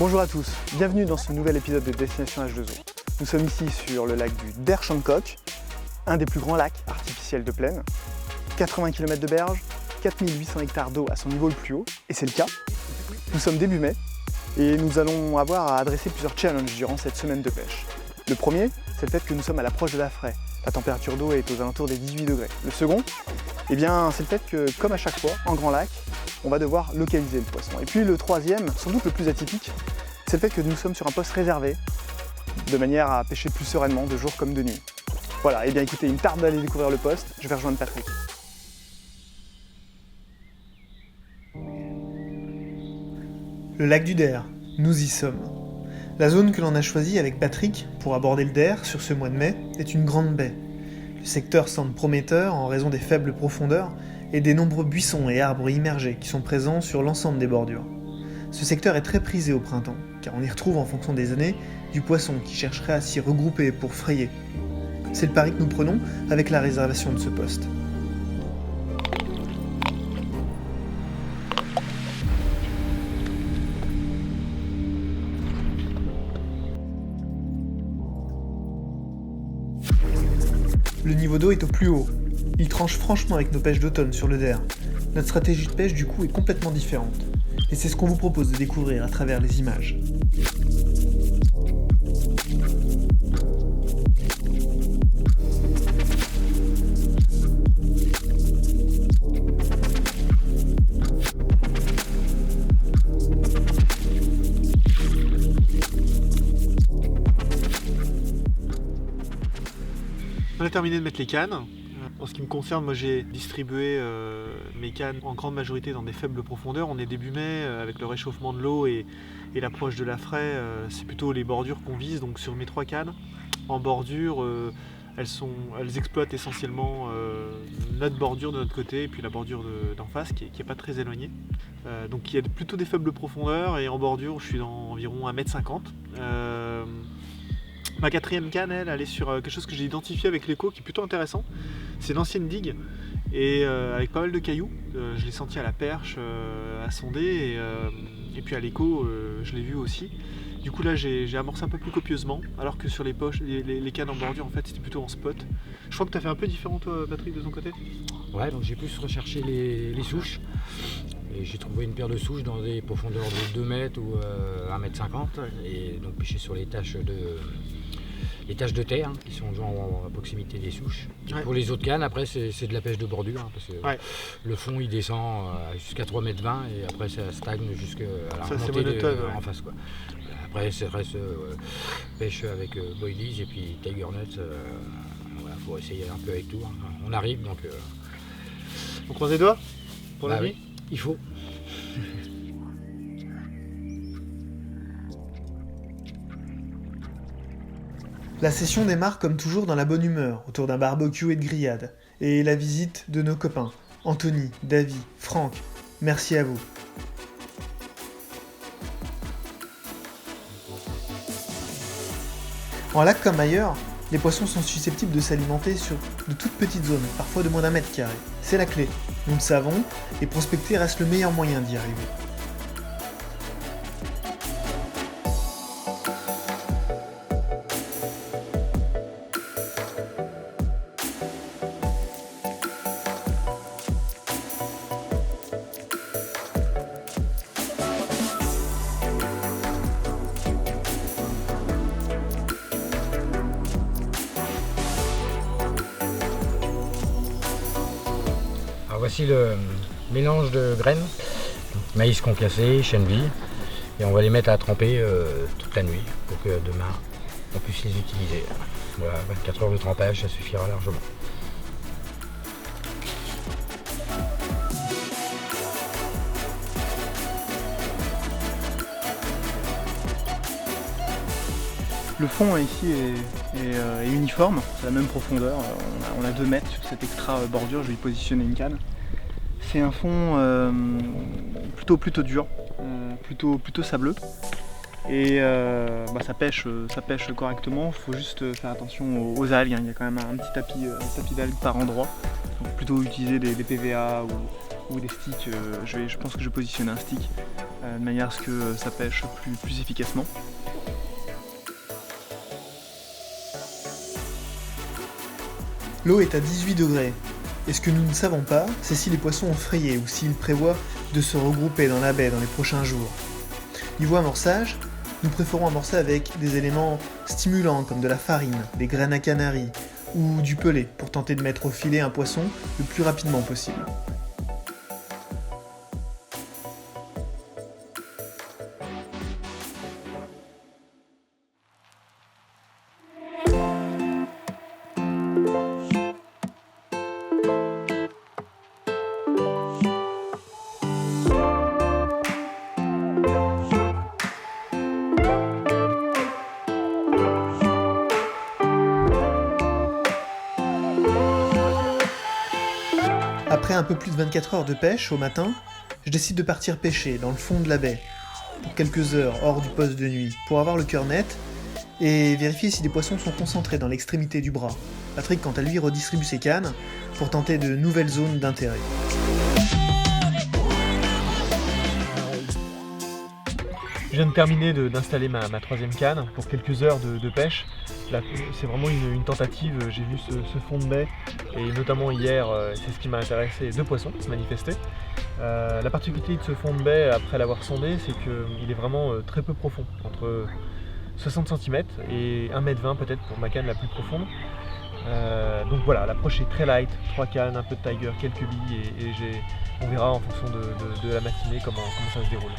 Bonjour à tous, bienvenue dans ce nouvel épisode de Destination H2O. Nous sommes ici sur le lac du Der Shankook, un des plus grands lacs artificiels de plaine. 80 km de berge, 4800 hectares d'eau à son niveau le plus haut, et c'est le cas. Nous sommes début mai, et nous allons avoir à adresser plusieurs challenges durant cette semaine de pêche. Le premier, c'est le fait que nous sommes à l'approche de la fraie. La température d'eau est aux alentours des 18 degrés. Le second, c'est le fait que, comme à chaque fois, en grand lac, on va devoir localiser le poisson. Et puis le troisième, sans doute le plus atypique, c'est le fait que nous sommes sur un poste réservé, de manière à pêcher plus sereinement, de jour comme de nuit. Voilà, et bien écoutez, il me tarde d'aller découvrir le poste, je vais rejoindre Patrick. Le lac du Der, nous y sommes. La zone que l'on a choisie avec Patrick pour aborder le Der sur ce mois de mai est une grande baie. Le secteur semble prometteur en raison des faibles profondeurs et des nombreux buissons et arbres immergés qui sont présents sur l'ensemble des bordures. Ce secteur est très prisé au printemps, car on y retrouve en fonction des années du poisson qui chercherait à s'y regrouper pour frayer. C'est le pari que nous prenons avec la réservation de ce poste. Le niveau d'eau est au plus haut. Il tranche franchement avec nos pêches d'automne sur le Der. Notre stratégie de pêche du coup est complètement différente. Et c'est ce qu'on vous propose de découvrir à travers les images. On a terminé de mettre les cannes. En ce qui me concerne, moi j'ai distribué mes cannes en grande majorité dans des faibles profondeurs. On est début mai, avec le réchauffement de l'eau et l'approche de la fraie, c'est plutôt les bordures qu'on vise. Donc sur mes 3 cannes, en bordure, elles exploitent essentiellement notre bordure de notre côté et puis la bordure d'en face qui est pas très éloignée. Donc il y a plutôt des faibles profondeurs et en bordure je suis dans environ 1,50 m. Ma 4e canne, elle est sur quelque chose que j'ai identifié avec l'écho qui est plutôt intéressant. C'est une ancienne digue et avec pas mal de cailloux. Je l'ai senti à la perche, à sonder et puis à l'écho, je l'ai vu aussi. Du coup là j'ai amorcé un peu plus copieusement alors que sur les poches, les cannes en bordure en fait c'était plutôt en spot. Je crois que tu as fait un peu différent toi Patrick de ton côté. Ouais, donc j'ai plus recherché les souches. Et j'ai trouvé une paire de souches dans des profondeurs de 2 mètres ou 1,50 m et donc pêché sur les taches de terre qui sont genre à proximité des souches. Ouais. Pour les autres cannes, après c'est de la pêche de bordure parce que le fond il descend jusqu'à 3,20 m et après ça stagne jusqu'à la remontée en face quoi. Après ça reste pêche avec boilies et puis tiger nuts. Voilà, faut essayer un peu avec tout. Hein. On arrive donc. On croise les doigts pour la nuit. Oui. Il faut. La session démarre comme toujours dans la bonne humeur, autour d'un barbecue et de grillades, et la visite de nos copains, Anthony, Davy, Franck. Merci à vous. En lac comme ailleurs, les poissons sont susceptibles de s'alimenter sur de toutes petites zones, parfois de moins d'1 mètre carré. C'est la clé, nous le savons, et prospecter reste le meilleur moyen d'y arriver. Voici le mélange de graines, donc maïs concassé, chènevis, et on va les mettre à tremper toute la nuit pour que demain on puisse les utiliser. Voilà, 24 heures de trempage, ça suffira largement. Le fond ici est uniforme, c'est la même profondeur, on a 2 mètres sur cette extra bordure, je vais y positionner une canne. C'est un fond plutôt dur, plutôt sableux. Et ça pêche correctement, il faut juste faire attention aux algues, hein. Il y a quand même un petit tapis d'algues par endroit. Donc plutôt utiliser des PVA ou des sticks, je pense que je vais positionner un stick de manière à ce que ça pêche plus efficacement. L'eau est à 18 degrés, et ce que nous ne savons pas, c'est si les poissons ont frayé ou s'ils prévoient de se regrouper dans la baie dans les prochains jours. Niveau amorçage, nous préférons amorcer avec des éléments stimulants comme de la farine, des graines à canaries ou du pelé pour tenter de mettre au filet un poisson le plus rapidement possible. Après un peu plus de 24 heures de pêche au matin, je décide de partir pêcher dans le fond de la baie, pour quelques heures hors du poste de nuit, pour avoir le cœur net et vérifier si des poissons sont concentrés dans l'extrémité du bras. Patrick, quant à lui, redistribue ses cannes pour tenter de nouvelles zones d'intérêt. Je viens de terminer d'installer ma troisième canne pour quelques heures de pêche. Là, c'est vraiment une tentative. J'ai vu ce fond de baie et notamment hier, c'est ce qui m'a intéressé, 2 poissons se manifestaient. La particularité de ce fond de baie, après l'avoir sondé, c'est qu'il est vraiment très peu profond, entre 60 cm et 1,20 m peut-être pour ma canne la plus profonde. Donc voilà, l'approche est très light, 3 cannes, un peu de tiger, quelques billes et on verra en fonction de la matinée comment ça se déroule.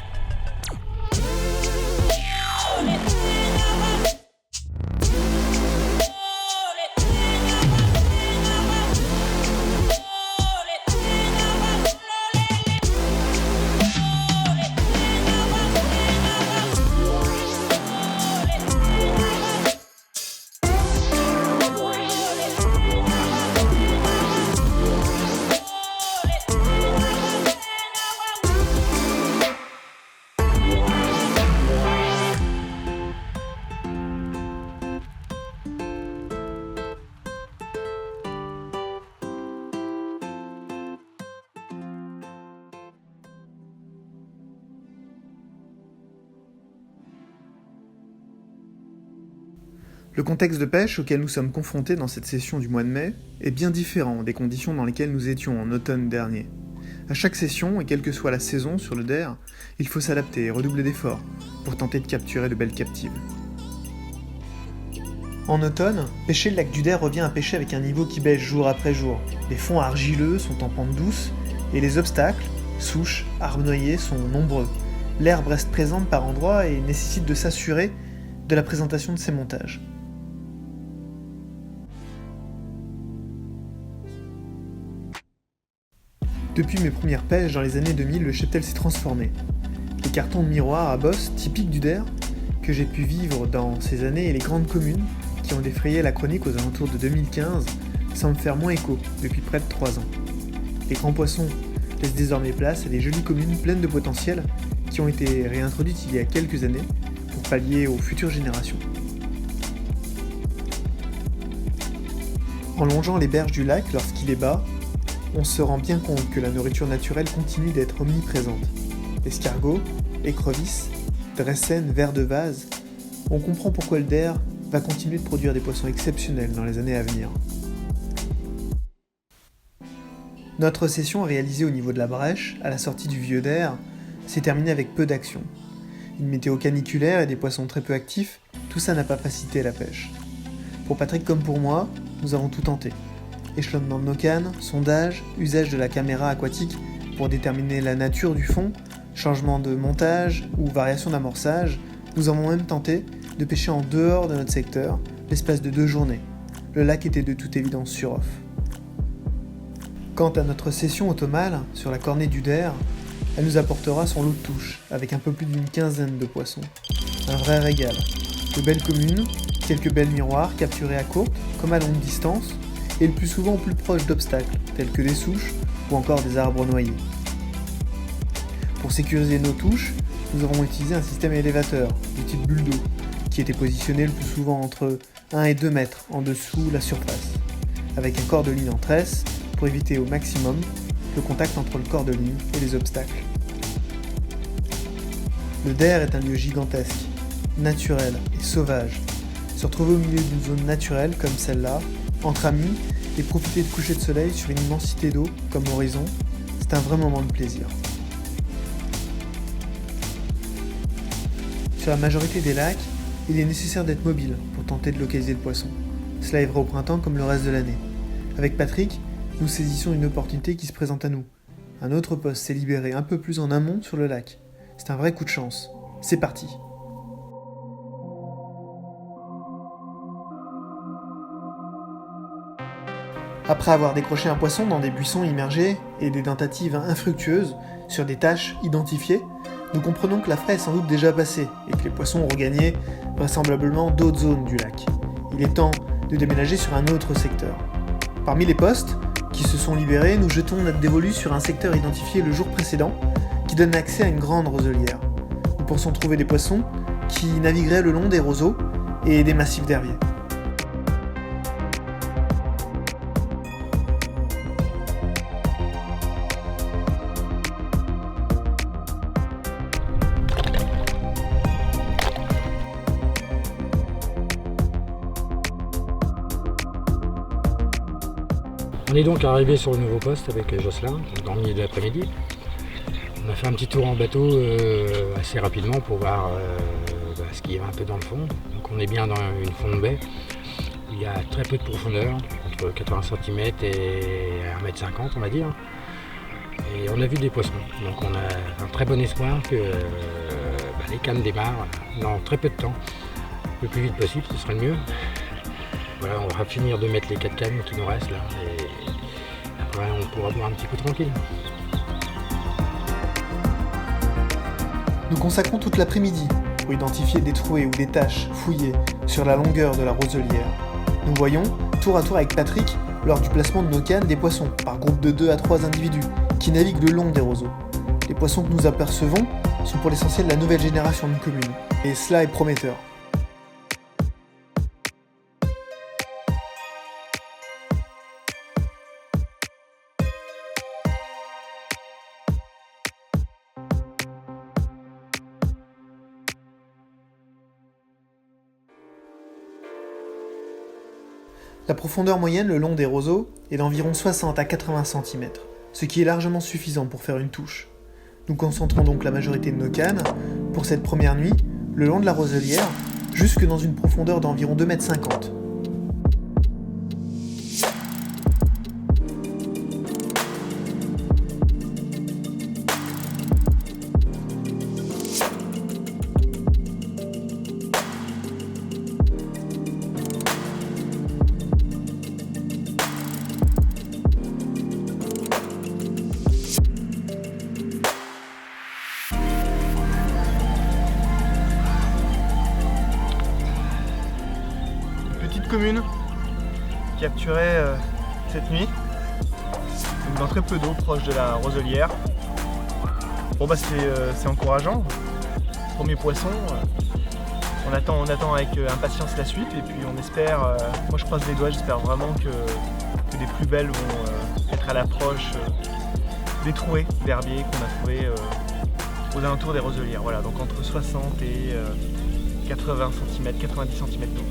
Le contexte de pêche auquel nous sommes confrontés dans cette session du mois de mai est bien différent des conditions dans lesquelles nous étions en automne dernier. À chaque session, et quelle que soit la saison sur le DER, il faut s'adapter et redoubler d'efforts pour tenter de capturer de belles captives. En automne, pêcher le lac du DER revient à pêcher avec un niveau qui baisse jour après jour. Les fonds argileux sont en pente douce et les obstacles, souches, arbres noyés, sont nombreux. L'herbe reste présente par endroits et nécessite de s'assurer de la présentation de ces montages. Depuis mes premières pêches dans les années 2000, le cheptel s'est transformé. Les cartons de miroir à bosse, typiques du DER, que j'ai pu vivre dans ces années et les grandes communes qui ont défrayé la chronique aux alentours de 2015, semblent faire moins écho depuis près de 3 ans. Les grands poissons laissent désormais place à des jolies communes pleines de potentiel qui ont été réintroduites il y a quelques années pour pallier aux futures générations. En longeant les berges du lac lorsqu'il est bas, on se rend bien compte que la nourriture naturelle continue d'être omniprésente. Escargots, écrevisses, dressènes, vers de vase, on comprend pourquoi le DER va continuer de produire des poissons exceptionnels dans les années à venir. Notre session réalisée au niveau de la brèche, à la sortie du vieux DER, s'est terminée avec peu d'action. Une météo caniculaire et des poissons très peu actifs, tout ça n'a pas facilité la pêche. Pour Patrick comme pour moi, nous avons tout tenté. Échelonnement de nos cannes, sondage, usage de la caméra aquatique pour déterminer la nature du fond, changement de montage ou variation d'amorçage, nous avons même tenté de pêcher en dehors de notre secteur l'espace de 2 journées. Le lac était de toute évidence sur off. Quant à notre session automnale sur la cornée du DER, elle nous apportera son lot de touches, avec un peu plus d'une quinzaine de poissons. Un vrai régal. De belles communes, quelques belles miroirs capturés à courte comme à longue distance, et le plus souvent plus proche d'obstacles, tels que des souches ou encore des arbres noyés. Pour sécuriser nos touches, nous avons utilisé un système élévateur, du type bulle d'eau, qui était positionné le plus souvent entre 1 et 2 mètres en dessous la surface, avec un corps de ligne en tresse pour éviter au maximum le contact entre le corps de ligne et les obstacles. Le Der est un lieu gigantesque, naturel et sauvage. Se retrouver au milieu d'une zone naturelle comme celle-là, entre amis, et profiter de coucher de soleil sur une immensité d'eau comme horizon, c'est un vrai moment de plaisir. Sur la majorité des lacs, il est nécessaire d'être mobile pour tenter de localiser le poisson. Cela est vrai au printemps comme le reste de l'année. Avec Patrick, nous saisissons une opportunité qui se présente à nous. Un autre poste s'est libéré un peu plus en amont sur le lac. C'est un vrai coup de chance. C'est parti. Après avoir décroché un poisson dans des buissons immergés et des tentatives infructueuses sur des tâches identifiées, nous comprenons que la fraie est sans doute déjà passée et que les poissons ont regagné vraisemblablement d'autres zones du lac. Il est temps de déménager sur un autre secteur. Parmi les postes qui se sont libérés, nous jetons notre dévolu sur un secteur identifié le jour précédent qui donne accès à une grande roselière. Nous pensons trouver des poissons qui navigueraient le long des roseaux et des massifs d'herbiers. On est donc arrivé sur le nouveau poste avec Jocelyn, dans le milieu de l'après-midi. On a fait un petit tour en bateau assez rapidement pour voir ce qu'il y avait un peu dans le fond. Donc on est bien dans une fond de baie. Il y a très peu de profondeur, entre 80 cm et 1,50 m on va dire. Et on a vu des poissons. Donc on a un très bon espoir que les cannes démarrent dans très peu de temps. Le plus vite possible, ce serait le mieux. Voilà, on va finir de mettre les 4 cannes qui nous restent là. Et après on pourra boire un petit peu tranquille. Nous consacrons toute l'après-midi pour identifier des trouées ou des taches fouillées sur la longueur de la roselière. Nous voyons, tour à tour avec Patrick, lors du placement de nos cannes, des poissons, par groupe de 2 à 3 individus, qui naviguent le long des roseaux. Les poissons que nous apercevons sont pour l'essentiel la nouvelle génération de commune, et cela est prometteur. La profondeur moyenne le long des roseaux est d'environ 60 à 80 cm, ce qui est largement suffisant pour faire une touche. Nous concentrons donc la majorité de nos cannes, pour cette première nuit, le long de la roselière, jusque dans une profondeur d'environ 2,50 m. Commune capturée cette nuit, donc dans très peu d'eau proche de la roselière. Bon bah c'est encourageant, premier poisson, on attend avec impatience la suite et puis on espère, moi je croise les doigts, j'espère vraiment que des plus belles vont être à l'approche des trouées d'herbiers qu'on a trouvées aux alentours des roselières. Voilà, donc entre 60 et 80 cm, 90 cm d'eau.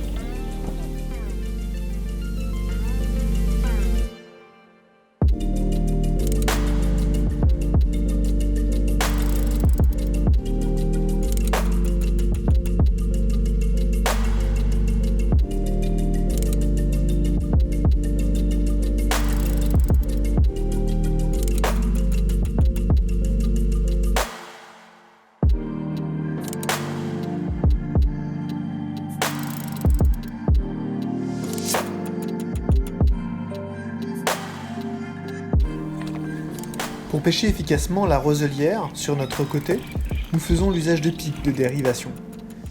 Pour pêcher efficacement la roselière sur notre côté, nous faisons l'usage de pics de dérivation.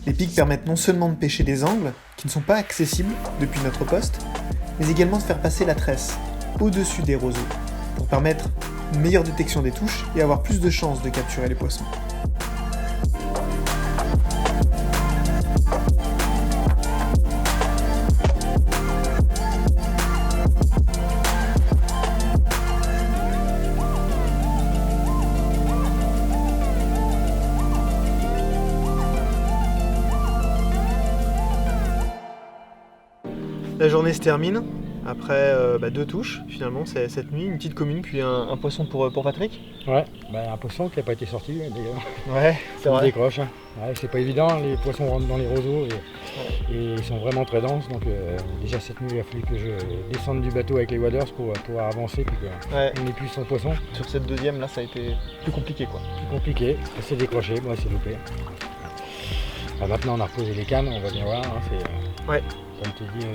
Les pics permettent non seulement de pêcher des angles qui ne sont pas accessibles depuis notre poste, mais également de faire passer la tresse au-dessus des roseaux pour permettre une meilleure détection des touches et avoir plus de chances de capturer les poissons. La journée se termine après 2 touches finalement cette nuit, une petite commune puis un poisson pour Patrick. Ouais, un poisson qui n'a pas été sorti d'ailleurs. Ouais, c'est Il vrai. décroche. Hein. Ouais, c'est pas évident, les poissons rentrent dans les roseaux et ils sont vraiment très denses. Donc déjà cette nuit il a fallu que je descende du bateau avec les waders pour pouvoir avancer puis qu'on épuise son poisson. Sur cette deuxième là ça a été plus compliqué quoi. Plus compliqué, ça s'est décroché, moi c'est loupé. Maintenant on a reposé les cannes, on va bien voir. Hein, comme tu dis,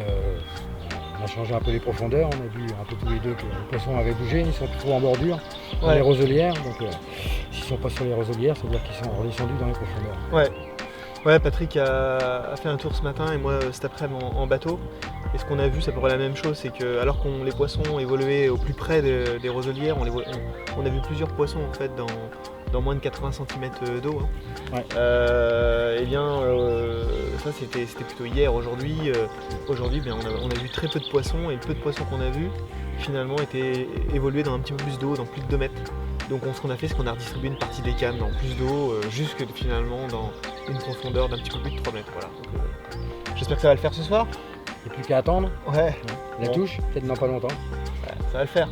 on a changé un peu les profondeurs, on a vu un peu tous les deux que les poissons avaient bougé, ils sont plus trop en bordure dans les roselières. Donc s'ils ne sont pas sur les roselières, ça veut dire qu'ils sont redescendus dans les profondeurs. Ouais, Patrick a fait un tour ce matin et moi cet après-midi en bateau. Et ce qu'on a vu, c'est à peu près la même chose, c'est que alors que les poissons évoluaient au plus près des roselières, on a vu plusieurs poissons en fait dans moins de 80 cm d'eau. Hein. Ça c'était plutôt hier. Aujourd'hui, on a vu très peu de poissons et le peu de poissons qu'on a vu finalement étaient évolués dans un petit peu plus d'eau, dans plus de 2 mètres. Donc ce qu'on a fait, c'est qu'on a redistribué une partie des cannes en plus d'eau, jusque finalement dans une profondeur d'un petit peu plus de 3 mètres. Voilà. Donc, j'espère que ça va le faire ce soir. Il n'y a plus qu'à attendre. Ouais. La touche, peut-être dans pas longtemps. Ouais, ça va le faire.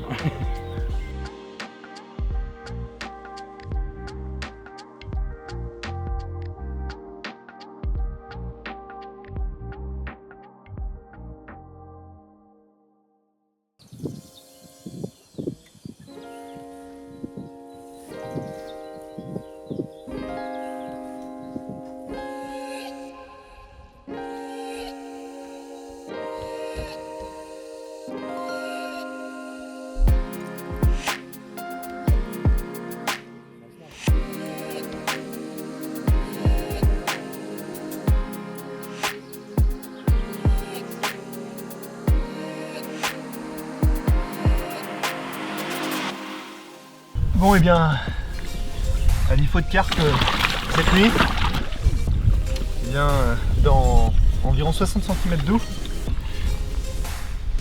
Bon et bien, à défaut de carpe cette nuit, dans environ 60 cm d'eau,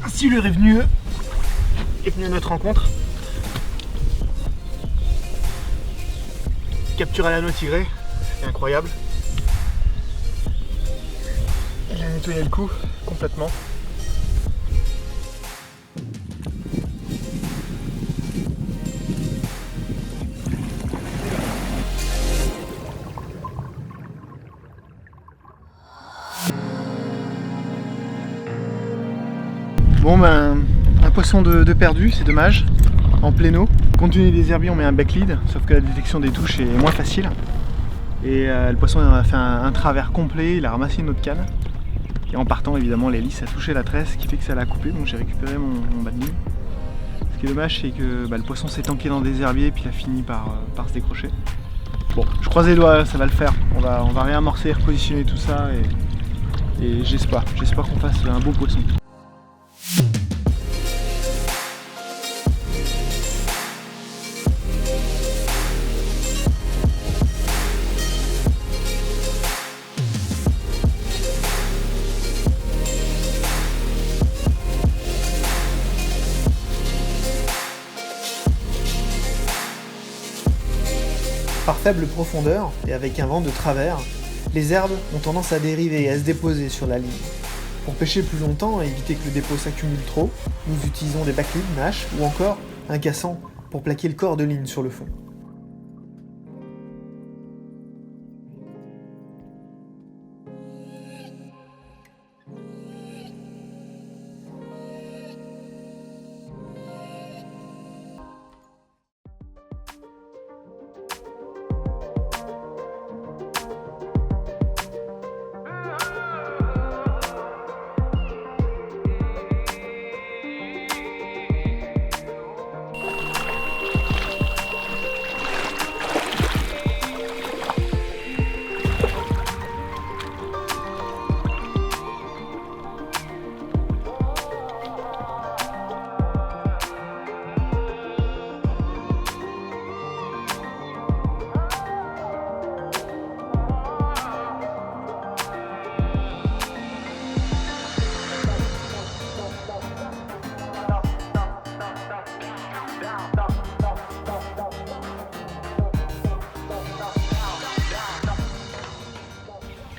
un silure est venu à notre rencontre. Capture à l'anneau tigré, c'est incroyable. Il a nettoyé le cou complètement. Bon un poisson de perdu, c'est dommage, en pleine eau. Compte tenu des herbiers, on met un back lead, sauf que la détection des touches est moins facile. Et le poisson a fait un travers complet, il a ramassé une autre canne. Et en partant, évidemment, l'hélice a touché la tresse, ce qui fait que ça l'a coupé, donc j'ai récupéré mon bad lead. Ce qui est dommage, c'est que le poisson s'est tanké dans des herbiers, puis il a fini par se décrocher. Bon, je croise les doigts, ça va le faire. On va réamorcer, repositionner tout ça, et j'espère qu'on fasse un beau poisson. Par faible profondeur et avec un vent de travers, les herbes ont tendance à dériver et à se déposer sur la ligne. Pour pêcher plus longtemps et éviter que le dépôt s'accumule trop, nous utilisons des backleads, Nash ou encore un cassant pour plaquer le corps de ligne sur le fond.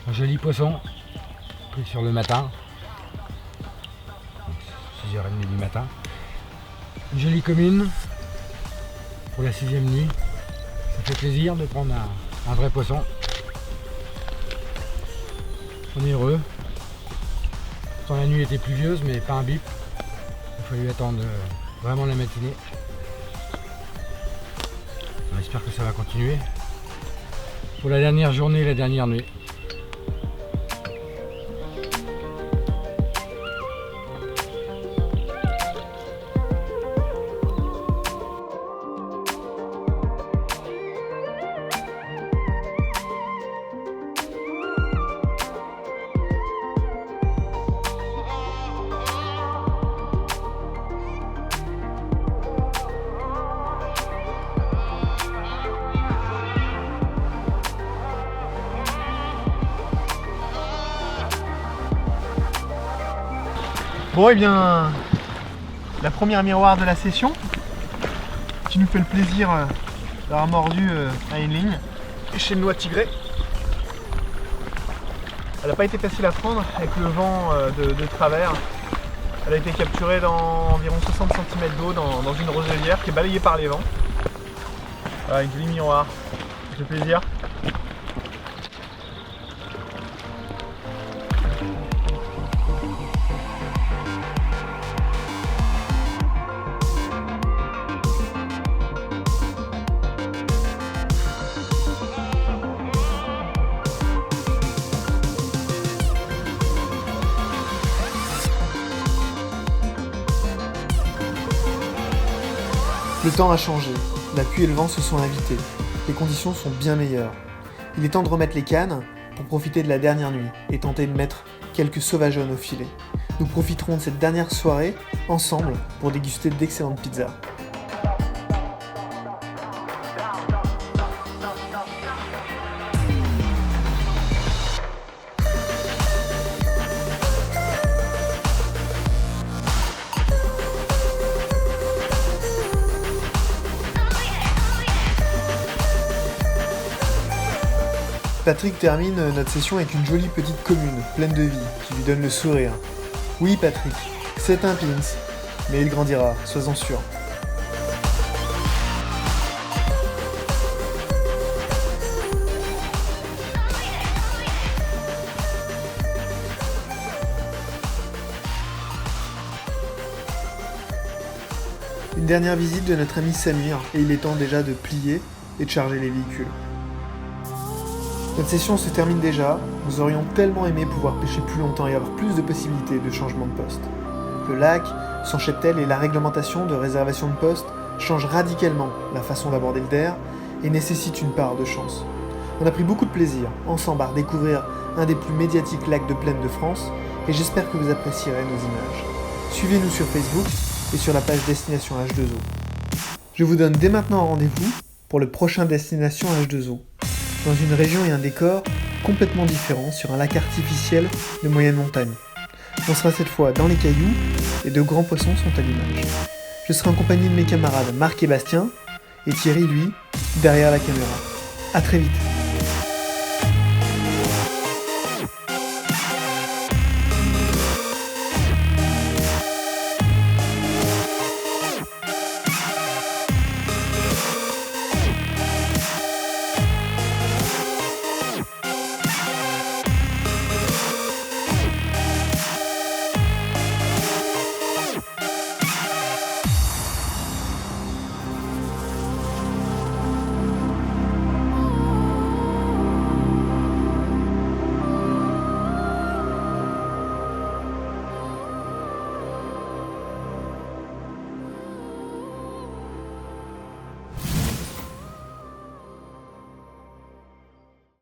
Un joli poisson pris sur le matin. 6h30 du matin. Une jolie commune pour la 6e nuit. Ça fait plaisir de prendre un vrai poisson. On est heureux. Pourtant la nuit était pluvieuse mais pas un bip. Il a fallu attendre vraiment la matinée. On espère que ça va continuer. Pour la dernière journée et la dernière nuit. Bon, et bien, la première miroir de la session, qui nous fait le plaisir d'avoir mordu à une ligne. Chez le noix tigré. Elle n'a pas été facile à prendre avec le vent de travers. Elle a été capturée dans environ 60 cm d'eau dans une roselière qui est balayée par les vents. Voilà, une jolie miroir, ça fait plaisir. Le temps a changé, la pluie et le vent se sont invités, les conditions sont bien meilleures. Il est temps de remettre les cannes pour profiter de la dernière nuit et tenter de mettre quelques sauvageonnes au filet. Nous profiterons de cette dernière soirée ensemble pour déguster d'excellentes pizzas. Patrick termine notre session avec une jolie petite commune, pleine de vie, qui lui donne le sourire. Oui Patrick, c'est un pins, mais il grandira, sois-en sûr. Une dernière visite de notre ami Samir, et il est temps déjà de plier et de charger les véhicules. Notre session se termine déjà, nous aurions tellement aimé pouvoir pêcher plus longtemps et avoir plus de possibilités de changement de poste. Le lac, son cheptel et la réglementation de réservation de poste changent radicalement la façon d'aborder le DER et nécessitent une part de chance. On a pris beaucoup de plaisir, ensemble, à découvrir un des plus médiatiques lacs de plaine de France et j'espère que vous apprécierez nos images. Suivez-nous sur Facebook et sur la page Destination H2O. Je vous donne dès maintenant rendez-vous pour le prochain Destination H2O. Dans une région et un décor complètement différents sur un lac artificiel de moyenne montagne. On sera cette fois dans les cailloux et de grands poissons sont à l'image. Je serai en compagnie de mes camarades Marc et Bastien et Thierry, lui, derrière la caméra. A très vite.